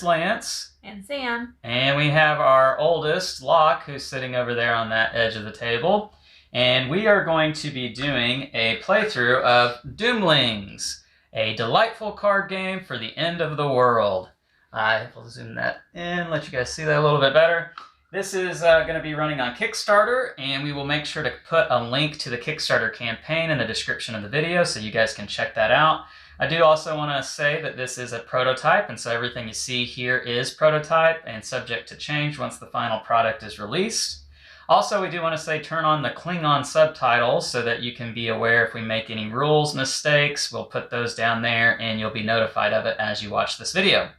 Lance. And Sam. And we have our oldest, Locke, who's sitting over there on that edge of the table. And we are going to be doing a playthrough of Doomlings, a delightful card game for the end of the world. I will zoom that in, let you guys see that a little bit better. This is going to be running on Kickstarter, and we will make sure to put a link to the Kickstarter campaign in the description of the video so you guys can check that out. I do also want to say that this is a prototype, and so everything you see here is prototype and subject to change once the final product is released. Also, we do want to say turn on the Klingon subtitles so that you can be aware if we make any rules mistakes. We'll put those down there, and you'll be notified of it as you watch this video.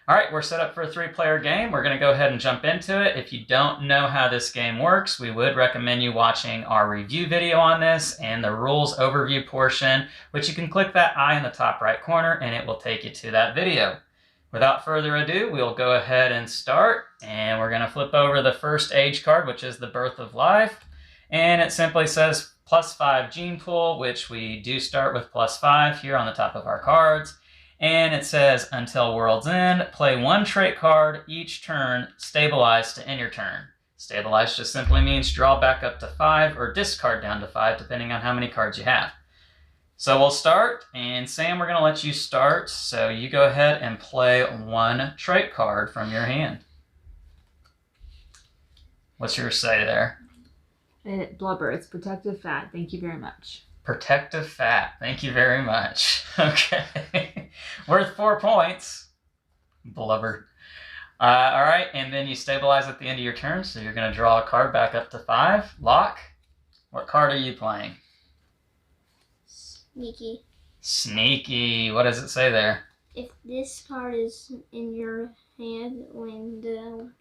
All right, we're set up for a 3-player game. We're going to go ahead and jump into it. If you don't know how this game works, we would recommend you watching our review video on this and the rules overview portion, which you can click that eye in the top right corner and it will take you to that video. Without further ado, we'll go ahead and start, and we're going to flip over the first age card, which is the Birth of Life, and it simply says +5 gene pool, which we do start with +5 here on the top of our cards. And it says, until world's end, play 1 trait card each turn, stabilize to end your turn. Stabilize just simply means draw back up to 5 or discard down to 5, depending on how many cards you have. So we'll start, and Sam, we're going to let you start. So you go ahead and play 1 trait card from your hand. What's your say there? Blubber, it's protective fat. Thank you very much. Protective fat. Thank you very much. Okay. Worth 4 points. Blubber. All right, and then you stabilize at the end of your turn, so you're going to draw a card back up to 5. Locke, what card are you playing? Sneaky. Sneaky. What does it say there? If this card is in your hand when the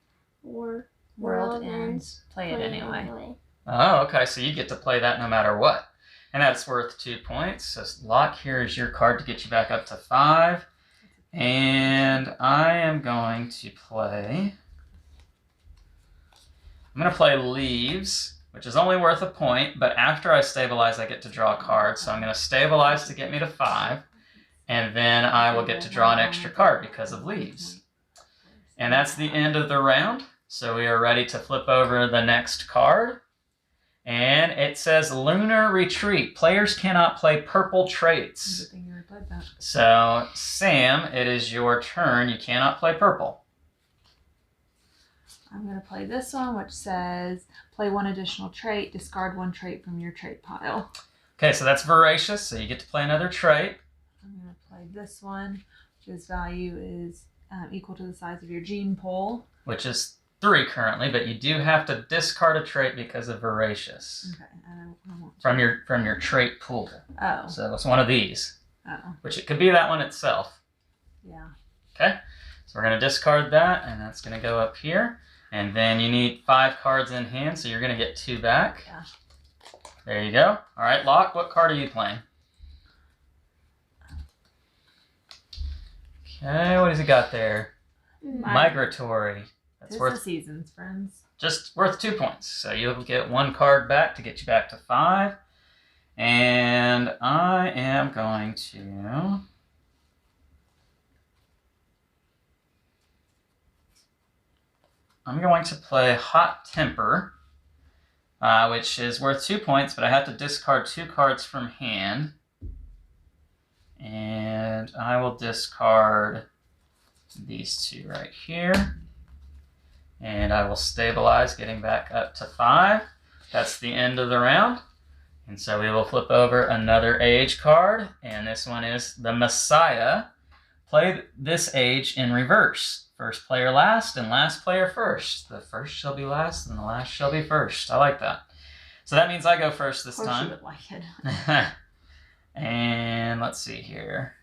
world ends, play it anyway. Oh, okay, so you get to play that no matter what. And that's worth 2 points. So Locke, here is your card to get you back up to 5. And I am going to play... I'm going to play Leaves, which is only worth 1 point, but after I stabilize, I get to draw a card. So I'm going to stabilize to get me to 5. And then I will get to draw an extra card because of Leaves. And that's the end of the round. So we are ready to flip over the next card. And it says Lunar Retreat. Players cannot play purple traits. Good thing you replied that. So, Sam, it is your turn. You cannot play purple. I'm going to play this one, which says play 1 additional trait, discard 1 trait from your trait pile. Okay, so that's Voracious, so you get to play another trait. I'm going to play this one, which value is equal to the size of your gene pool. Which is 3 currently, but you do have to discard a trait because of Voracious. Okay, I won't. From your trait pool. Oh. So it's one of these. Oh. Which it could be that one itself. Yeah. Okay, so we're going to discard that, and that's going to go up here. And then you need 5 cards in hand, so you're going to get 2 back. Yeah. There you go. All right, Locke, what card are you playing? Okay, what has he got there? Migratory. That's worth the seasons, friends. Just worth 2 points. So you'll get 1 card back to get you back to 5. And I am going to... play Hot Temper, which is worth 2 points, but I have to discard 2 cards from hand. And I will discard these 2 right here. And I will stabilize, getting back up to 5. That's the end of the round. And so we will flip over another age card, and this one is the Messiah. Play this age in reverse. First player last, and last player first. The first shall be last, and the last shall be first. I like that. So that means I go first this time. Of course you would like it. And let's see here.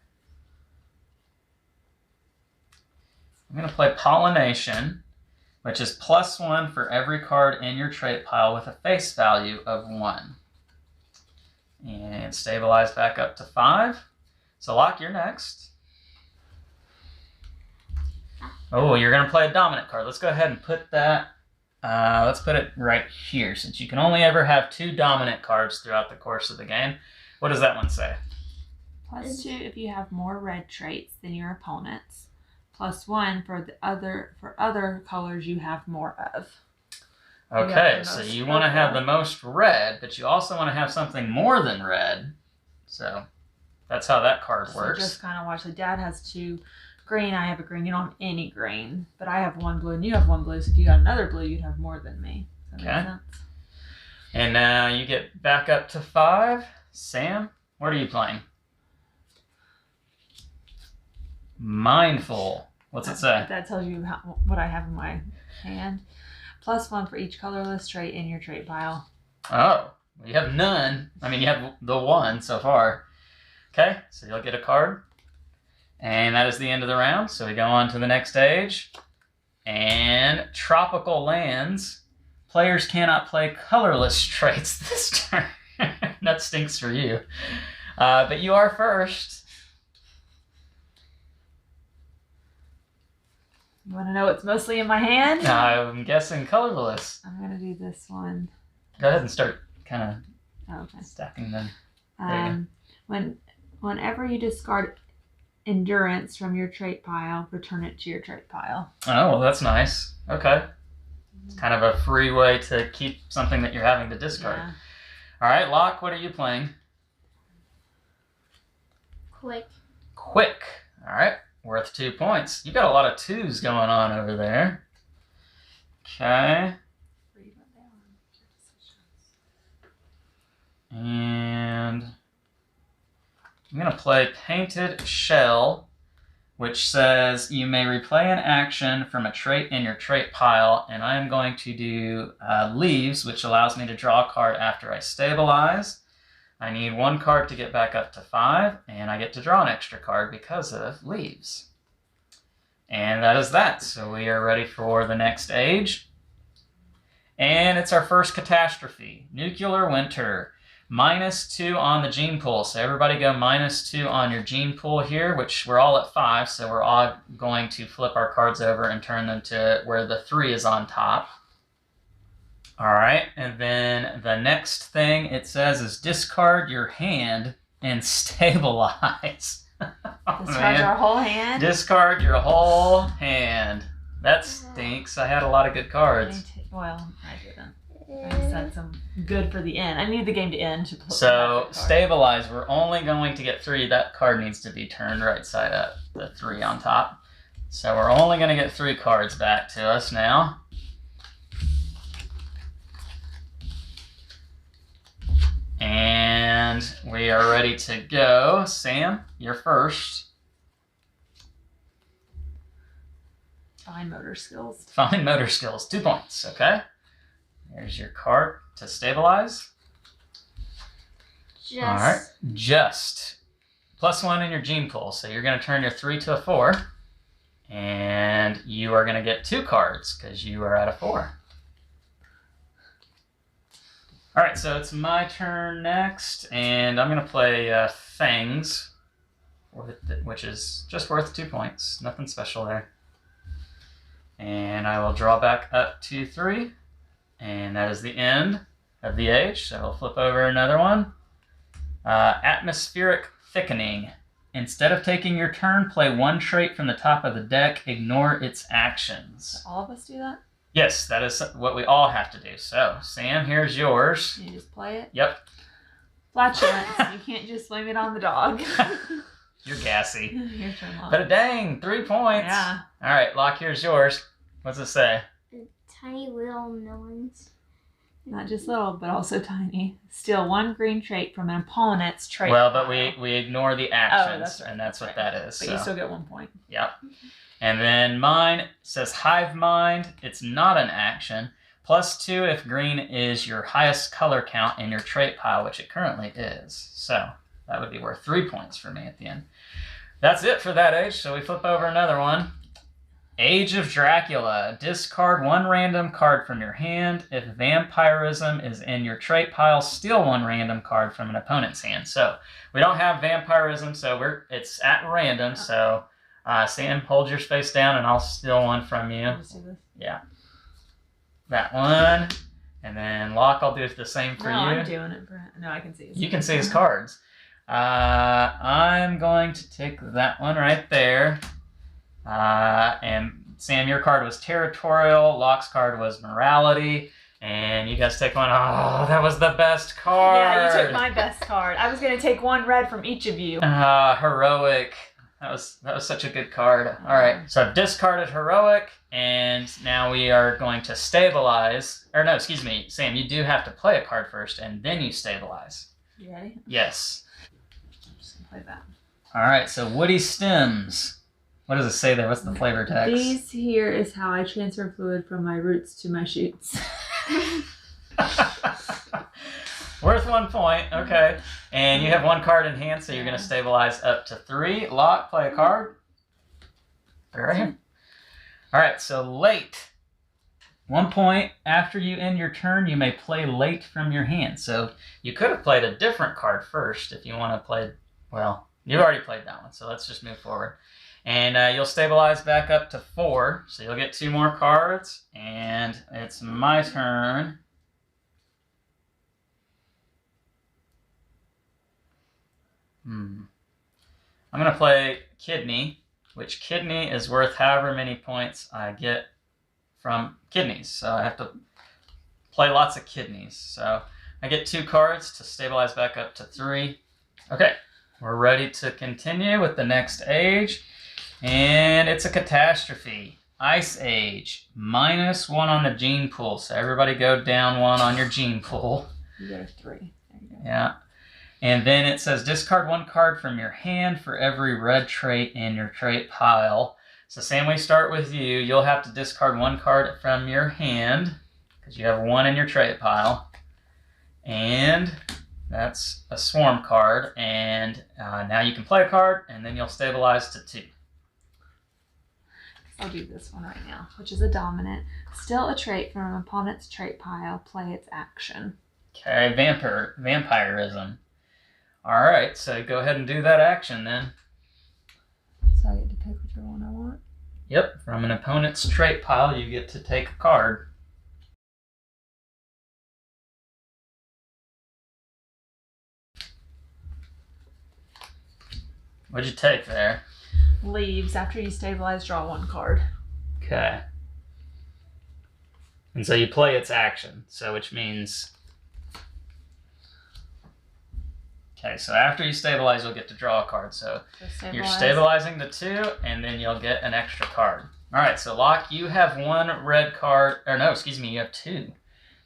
I'm going to play Pollination, which is +1 for every card in your trait pile with a face value of 1. And stabilize back up to 5. So Locke, you're next. Oh, you're going to play a dominant card. Let's go ahead and put that, let's put it right here, since you can only ever have 2 dominant cards throughout the course of the game. What does that one say? +2 if you have more red traits than your opponents. +1 for other colors you have more of. Okay, so you want to have the most red, but you also want to have something more than red. So that's how that card works. So just kind of watch. So Dad has 2 green. I have a green. You don't have any green, but I have 1 blue and you have 1 blue. So if you got another blue, you'd have more than me. Does that make sense? And now you get back up to 5. Sam, what are you playing? Mindful. What's it say? That tells you what I have in my hand. +1 for each colorless trait in your trait pile. Oh, you have none. I mean, you have the 1 so far. Okay, so you'll get a card. And that is the end of the round. So we go on to the next stage. And tropical lands. Players cannot play colorless traits this turn. That stinks for you. But you are first. You want to know what's mostly in my hand? I'm guessing colorless. I'm going to do this one. Go ahead and start kind of stacking them. Whenever you discard endurance from your trait pile, return it to your trait pile. Oh, well, that's nice. Okay. It's kind of a free way to keep something that you're having to discard. Yeah. All right, Locke, what are you playing? Quick. Quick. All right, worth 2 points. You got a lot of 2s going on over there. Okay. And I'm going to play Painted Shell, which says you may replay an action from a trait in your trait pile, and I am going to do Leaves, which allows me to draw a card after I stabilize. I need 1 card to get back up to 5, and I get to draw an extra card because of Leaves. And that is that. So we are ready for the next age. And it's our first Catastrophe. Nuclear Winter. -2 on the gene pool. So everybody go -2 on your gene pool here, which we're all at 5. So we're all going to flip our cards over and turn them to where the 3 is on top. All right. And then the next thing it says is discard your hand and stabilize. Discard your whole hand? Discard your whole hand. That stinks. I had a lot of good cards. Well, I didn't. I just had some good for the end. I need the game to end. So, stabilize. We're only going to get 3. That card needs to be turned right side up. The 3 on top. So, we're only going to get 3 cards back to us now. And we are ready to go. Sam, you're first. Fine motor skills. Fine motor skills. 2 points, okay? There's your card to stabilize. Just. All right, just. +1 in your gene pool. So you're going to turn your 3 to a 4. And you are going to get 2 cards because you are at a 4. All right, so it's my turn next. And I'm going to play Fangs, which is just worth 2 points. Nothing special there. And I will draw back up to 3. And that is the end of the age. So I'll flip over another one. Atmospheric Thickening. Instead of taking your turn, play 1 trait from the top of the deck. Ignore its actions. All of us do that? Yes, that is what we all have to do. So, Sam, here's yours. You just play it? Yep. Flatulence. You can't just blame it on the dog. You're gassy. Your turn, Locke. But dang, 3 points. Yeah. All right, Locke, here's yours. What's it say? Tiny little gnomes. Not just little, but also tiny. Steal 1 green trait from an opponent's trait. Well, but pile. we ignore the actions, that's right, and that's what right. that is. But so. you still get 1 point. Yep. And then mine says Hive Mind. It's not an action. +2 if green is your highest color count in your trait pile, which it currently is. So that would be worth 3 points for me at the end. That's it for that age. So we flip over another one. Age of Dracula. Discard 1 random card from your hand. If vampirism is in your trait pile, steal 1 random card from an opponent's hand. So we don't have vampirism, so it's at random. So Sam, hold your face down, and I'll steal 1 from you. I'll just do this. Yeah. That one. And then Locke, I'll do the same for you. I'm doing it. No, I can see his. You can see his cards. I'm going to take that one right there. And Sam, your card was territorial. Locke's card was morality. And you guys take one. Oh, that was the best card. Yeah, you took my best card. I was going to take one red from each of you. Heroic. That was such a good card. All right, so I've discarded heroic, and now we are going to stabilize. Or no, excuse me, Sam, you do have to play a card first, and then you stabilize. You ready? Yes. I'm just going to play that. All right, so woody stems. What does it say there? What's the flavor text? These here is how I transfer fluid from my roots to my shoots. Worth 1 point. Okay. And you have one card in hand, so you're going to stabilize up to 3. Locke, play a card. All right. All right, so late. 1 point. After you end your turn, you may play late from your hand. So you could have played a different card first if you want to play. Well, you've already played that one, so let's just move forward. And you'll stabilize back up to 4, so you'll get 2 more cards. And it's my turn. I'm going to play kidney, which kidney is worth however many points I get from kidneys. So I have to play lots of kidneys. So I get 2 cards to stabilize back up to 3. Okay, we're ready to continue with the next age. And it's a catastrophe. Ice Age. -1 on the gene pool. So everybody go down 1 on your gene pool. You got a 3. There you go. Yeah. And then it says discard 1 card from your hand for every red trait in your trait pile. So Sam, we start with you. You'll have to discard 1 card from your hand because you have 1 in your trait pile. And that's a swarm card. And now you can play a card, and then you'll stabilize to 2. I'll do this one right now, which is a dominant. Steal a trait from an opponent's trait pile. Play its action. Okay, vampirism. All right, so go ahead and do that action then. So I get to pick whichever one I want? Yep, from an opponent's trait pile, you get to take a card. What'd you take there? Leaves. After you stabilize, draw 1 card. Okay. And so you play its action, so which means... Okay, so after you stabilize, you'll get to draw a card. So you're stabilizing the 2, and then you'll get an extra card. All right, so Locke, you have 1 red card, or no, excuse me, you have 2.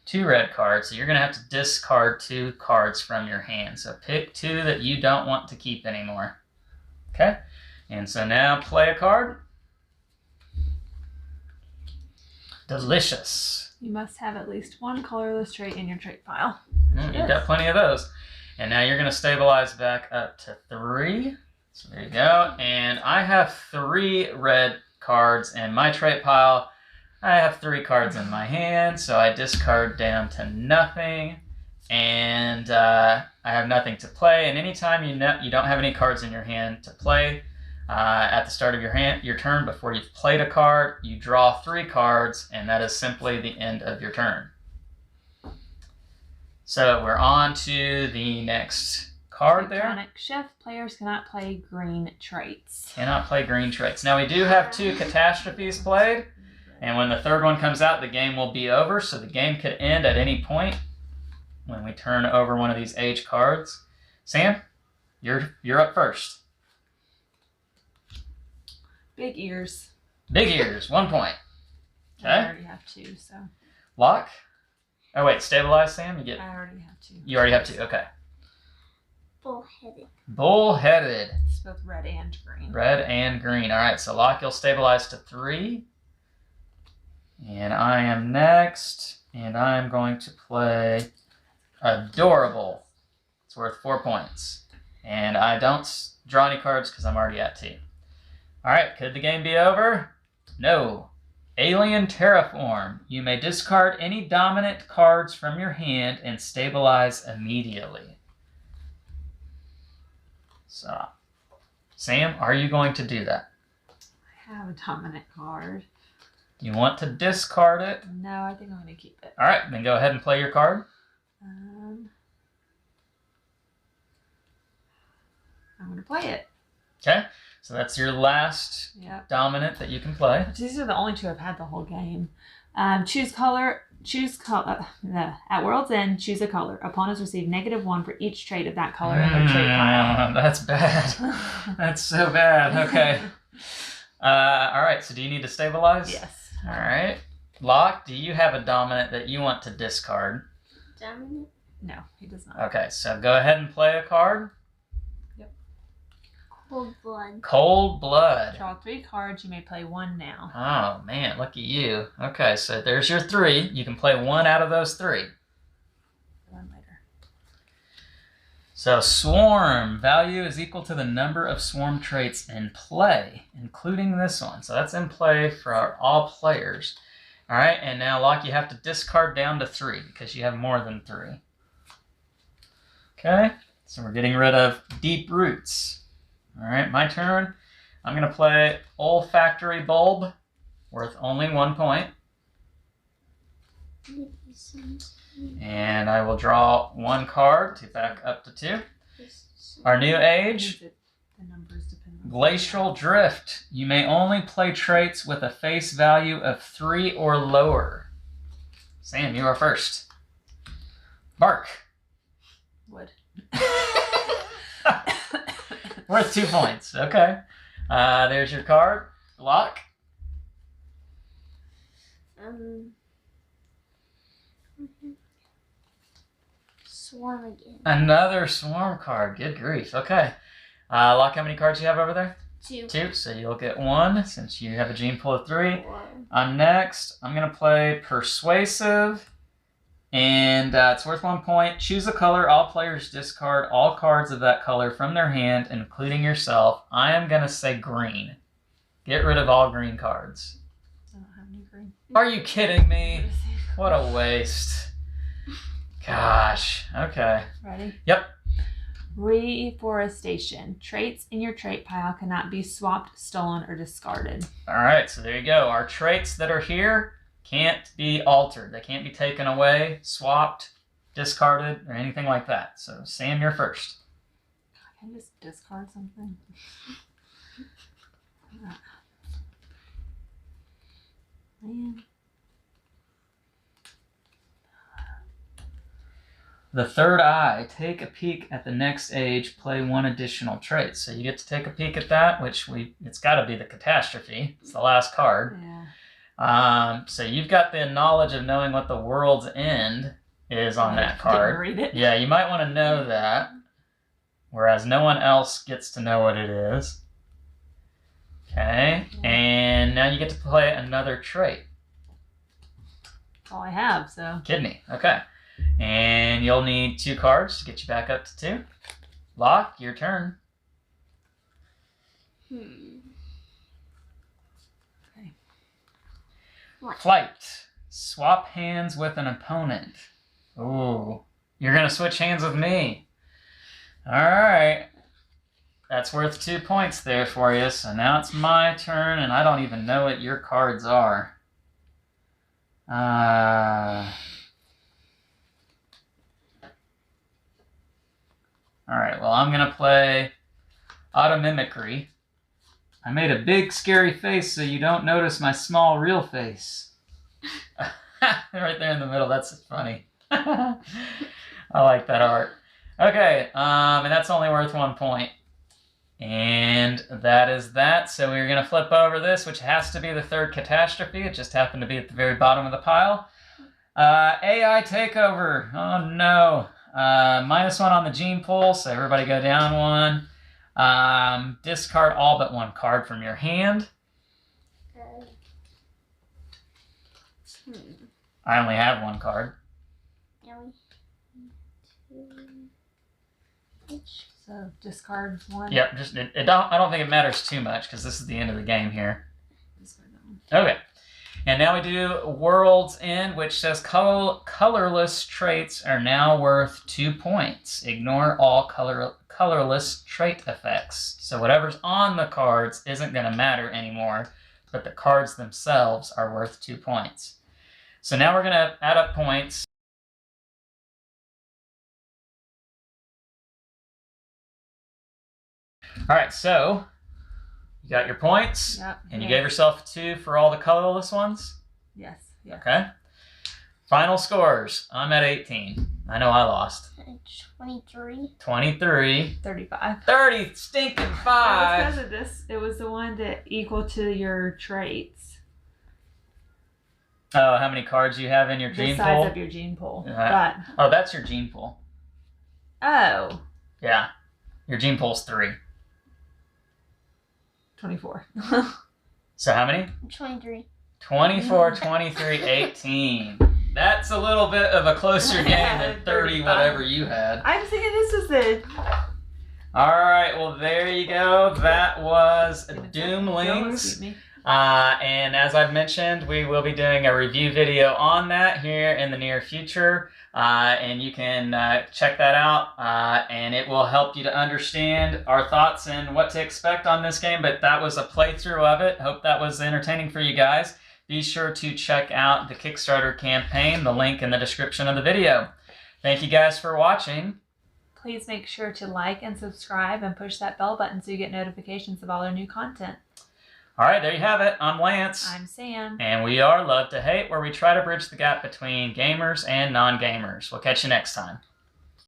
2 red cards, so you're going to have to discard 2 cards from your hand. So pick 2 that you don't want to keep anymore. Okay? And so now play a card. Delicious. You must have at least 1 colorless trait in your trait pile. You've got plenty of those. And now you're going to stabilize back up to 3. So there you go. And I have 3 red cards in my trait pile. I have 3 cards in my hand, so I discard down to nothing. And I have nothing to play. And anytime you don't have any cards in your hand to play, at the start of your turn, before you've played a card, you draw 3 cards, and that is simply the end of your turn. So we're on to the next card there. Iconic chef. Players cannot play green traits. Cannot play green traits. Now we do have 2 catastrophes played, and when the 3rd one comes out, the game will be over, so the game could end at any point when we turn over one of these age cards. Sam, you're up first. Big ears. Big ears, 1 point. Okay. I already have 2, so. Locke? Oh wait, stabilize, Sam. I already have 2. You already have 2. Okay. Bullheaded. Bullheaded. It's both red and green. Red and green. All right, so Locke, you'll stabilize to 3. And I am next, and I'm going to play Adorable. It's worth 4 points. And I don't draw any cards because I'm already at 2. All right, could the game be over? No. Alien Terraform. You may discard any dominant cards from your hand and stabilize immediately. So, Sam, are you going to do that? I have a dominant card. You want to discard it? No, I think I'm going to keep it. All right, then go ahead and play your card. I'm going to play it. Okay, So that's your last dominant that you can play. These are the only two I've had the whole game. Choose color. At World's End, choose a color. Opponents receive -1 for each trait of that color in their trait pile. That's bad. That's so bad. Okay. All right. So do you need to stabilize? Yes. All right. Locke, do you have a dominant that you want to discard? Dominant? No, he does not. Okay. So go ahead and play a card. Cold blood. Cold blood. Draw 3 cards. You may play 1 now. Oh, man. Lucky you. Okay. So there's your 3. You can play 1 out of those 3. 1 later. So swarm value is equal to the number of swarm traits in play, including this one. So that's in play for all players. All right. And now, Locke, you have to discard down to 3 because you have more than 3. Okay. So we're getting rid of deep roots. All right, my turn. I'm going to play olfactory bulb, worth only 1 point. And I will draw 1 card to back up to 2. Our new age, glacial drift. You may only play traits with a face value of 3 or lower. Sam, you are first. Bark. Wood. Worth 2 points. Okay. There's your card. Locke. Swarm again. Another swarm card. Good grief. Okay. Locke, how many cards do you have over there? 2. 2. So you'll get 1 since you have a gene pool of 3. 4. I'm next. I'm going to play persuasive. And it's worth 1 point. Choose a color. All players discard all cards of that color from their hand, including yourself. I am going to say green. Get rid of all green cards. I don't have any green. Are you kidding me? What a waste. Gosh. Okay. Ready? Yep. Reforestation. Traits in your trait pile cannot be swapped, stolen, or discarded. All right. So there you go. Our traits that are here can't be altered. They can't be taken away, swapped, discarded, or anything like that. So, Sam, you're first. Can I just discard something? Man. The third eye. Take a peek at the next age. Play 1 additional trait. So you get to take a peek at that, which it's got to be the Catastrophe. It's the last card. Yeah. So you've got the knowledge of knowing what the world's end is on that card. Didn't read it. Yeah, you might want to know that, whereas no one else gets to know what it is. Okay, and now you get to play another trait. That's all I have, so. Kidney, okay. And you'll need 2 cards to get you back up to 2. Locke, your turn. Flight. Swap hands with an opponent. Ooh. You're going to switch hands with me. All right. That's worth 2 points there for you. So now it's my turn, and I don't even know what your cards are. All right. Well, I'm going to play Automimicry. I made a big scary face so you don't notice my small real face. Right there in the middle. That's funny. I like that art. Okay, and that's only worth 1 point. And that is that. So we're going to flip over this, which has to be the third Catastrophe. It just happened to be at the very bottom of the pile. AI takeover. Oh no. -1 on the gene pool, so everybody go down 1. Discard all but 1 card from your hand. I only have 1 card. So discard 1. Yep, I don't think it matters too much because this is the end of the game here. Okay. And now we do World's End, which says colorless traits are now worth 2 points. Ignore all colorless trait effects. So whatever's on the cards isn't going to matter anymore, but the cards themselves are worth 2 points. So now we're going to add up points. All right, so You got your points? Yep. And you gave yourself 2 for all the colorless ones? Yes. Yes. Okay. Final scores. I'm at 18. I know I lost. 23. 23. 35. 30 stinking 5. Because of this, it was the one that equal to your traits. Oh, how many cards you have in your gene The size pool? of your gene pool. Yeah. Oh, that's your gene pool. Oh. Yeah. Your gene pool's 3. 24. So how many? 23. 24, 23, 18. That's a little bit of a closer game than 30 whatever you had. I'm thinking this was the... All right, well, there you go. That was Doomlings. And as I've mentioned, we will be doing a review video on that here in the near future. And you can check that out. And it will help you to understand our thoughts and what to expect on this game. But that was a playthrough of it. Hope that was entertaining for you guys. Be sure to check out the Kickstarter campaign, the link in the description of the video. Thank you guys for watching. Please make sure to like and subscribe and push that bell button so you get notifications of all our new content. All right, there you have it. I'm Lance. I'm Sam. And we are Love to Hate, where we try to bridge the gap between gamers and non-gamers. We'll catch you next time.